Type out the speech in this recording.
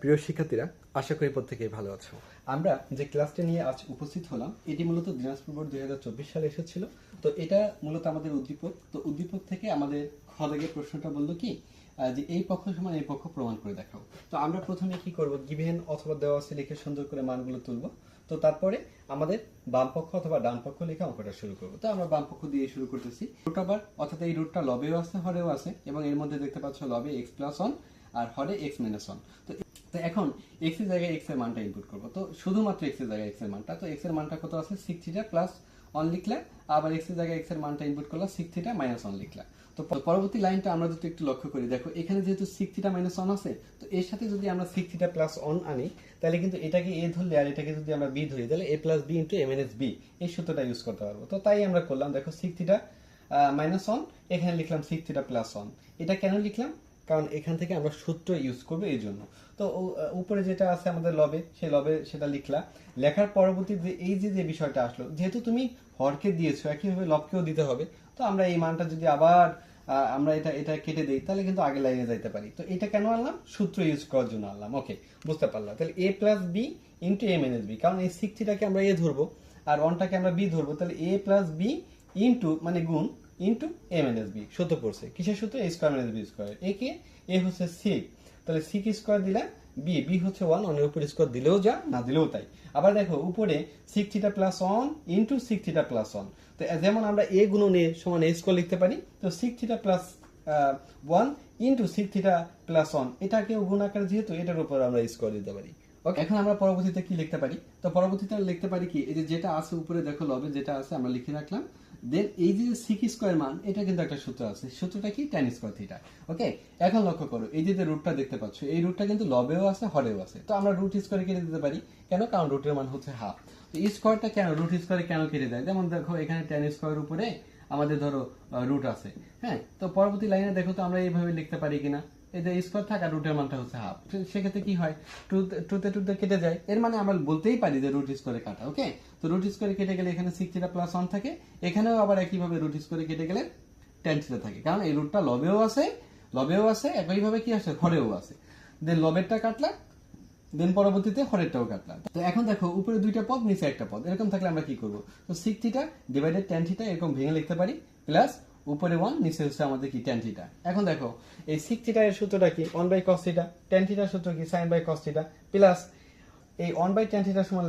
প্রিয় শিক্ষার্থীরা, আশা করি প্রত্যেকেই ভালো আছো। আমরা যে ক্লাসটা নিয়ে আজ উপস্থিত হলাম এটি মূলত দিনাজপুর বোর্ড 2024 সালে এসেছিল। তো এটা মূলত আমাদের উদ্দীপক। তো উদ্দীপক থেকে আমাদের খ দাগের প্রশ্নটা বললো কি যে এই পক্ষ সমান এই পক্ষ প্রমাণ করে দেখাও। তো আমরা প্রথমে কি করব, গিভেন অথবা দেওয়া আছে লিখে সুন্দর করে মানগুলো তুলব। তো তারপরে আমাদের বাম পক্ষ অথবা ডান পক্ষ লিখে অঙ্কটা শুরু করব। তো আমরা বাম পক্ষ দিয়ে শুরু করতেছি। রুট আবার অর্থাৎ এই রুটটা লবেও আছে হরেও আছে এবং এর মধ্যে দেখতে পাচ্ছ লবে x+1 আর হরে x-1। তো এখন x এর জায়গায় x এর মানটা ইনপুট করব। তো শুধুমাত্র x এর জায়গায় x এর মানটা, তো x এর মানটা কত আছে sec θ + 1 লিখলা, আবার x এর জায়গায় x এর মানটা ইনপুট করলা sec θ - 1 লিখলা। তো পরবর্তী লাইনটা আমরা যদি একটু লক্ষ্য করি, দেখো এখানে যেহেতু sec θ - 1 আছে, তো এর সাথে যদি আমরা sec θ + 1 আনি, তাহলে কিন্তু এটাকে a ধরলে আর এটাকে যদি আমরা b ধরি, তাহলে a + b * a - b এই সূত্রটা ইউজ করতে পারবো। তো তাই আমরা করলাম, দেখো sec θ - 1 এখানে লিখলাম sec θ + 1। এটা কেন লিখলাম? কারণ এখান থেকে আমরা সূত্র ইউজ করবো এই জন্য। তো উপরে যেটা আছে আমাদের লবে, সেই লবে সেটা লিখলা। লেখার পরবর্তীতে এই যে বিষয়টা আসলো, যেহেতু তুমি হরকে দিয়েছো একইভাবে লবকেও দিতে হবে। তো আমরা এই মানটা যদি আবার আমরা এটা কেটে দিই, তাহলে কিন্তু আগে লাইনে যাইতে পারি। তো এটা কেন আনলাম? সূত্র ইউজ করার জন্য আনলাম। ওকে, বুঝতে পারলাম। তাহলে a + b * a - b, কারণ এই sec θ টাকে আমরা a ধরবো আর 1টাকে আমরা b ধরবো। তাহলে a + b মানে গুণ ইন্টু a - b সূত্র পড়ছে। কিসের সূত্র? a² - b²। একে a হচ্ছে sec, তাহলে sec স্কয়ার দিলে b হচ্ছে 1, অনের উপর স্কয়ার দিলেও যা, না দিলেও তাই। আবার দেখো উপরে sec θ + 1 ইন্টু sec θ + 1। তো যেমন আমরা a গুণন a সমান a স্কয়ার লিখতে পারি, তো sec θ + 1 ইন্টু sec θ + 1 এটাকে গুণ আকারে, যেহেতু এটার উপর আমরা স্কয়ার দিতে পারি। ওকে, এখন আমরা পরবর্তীতে কি লিখতে পারি? তো পরবর্তীতে লিখতে পারি কি, এই যেটা আছে উপরে দেখো লবে যেটা আছে আমরা লিখে রাখলাম। দেন এই যে sec স্কয়ার মান, এটা কিন্তু একটা সূত্র আছে। সূত্রটা কি? tan square theta. ওকে, এখন লক্ষ্য করো এই যে রুটটা দেখতে পাচ্ছ, এই রুটটা কিন্তু লবেও আছে হরেও আছে। তো আমরা রুট স্কয়ারে কেটে দিতে পারি। কেন? কারণ রুটের মান হচ্ছে হাফ। তো স্কয়ারটা কেন রুট স্কয়ারে কেন কেটে দেয়? যেমন দেখো এখানে tan স্কয়ার উপরে আমাদের ধরো রুট আছে। হ্যাঁ, তো পরবর্তী লাইনে দেখো তো আমরা এইভাবে লিখতে পারি কিনা, এই যে স্কয়ার থাকা রুটের মানটা হচ্ছে হাফ। সেক্ষেত্রে কি হয়, টুতে কেটে যায়। এর মানে আমরা বলতেই পারি যে রুট স্কয়ারে কাটা। ওকে, তো রুট স্কয়ারে কেটে গেলে এখানে sec θ + 1 থাকে, এখানেও আবার একইভাবে রুট স্কয়ারে কেটে গেলে tan θ থাকে, কারণ এই রুটটা লবেও আছে একইভাবে কি আছে, হরেও আছে। দেন লবেরটা কাটলা, দেন পরবর্তীতে হরেরটাও কাটলা। তো এখন দেখো উপরে দুইটা পদ, নিচে একটা পদ, এরকম থাকলে আমরা কি করব? তো sec θ / tan θ এরকম ভেঙে লিখতে পারি, প্লাস উপরে 1 নিচে হচ্ছে আমাদের কি tan θ। এখন দেখো এই sec θ এর সূত্রটা কি? 1/cos θ, tan θ এর সূত্র কি? sin/cos θ, প্লাস এই 1/tan θ সমান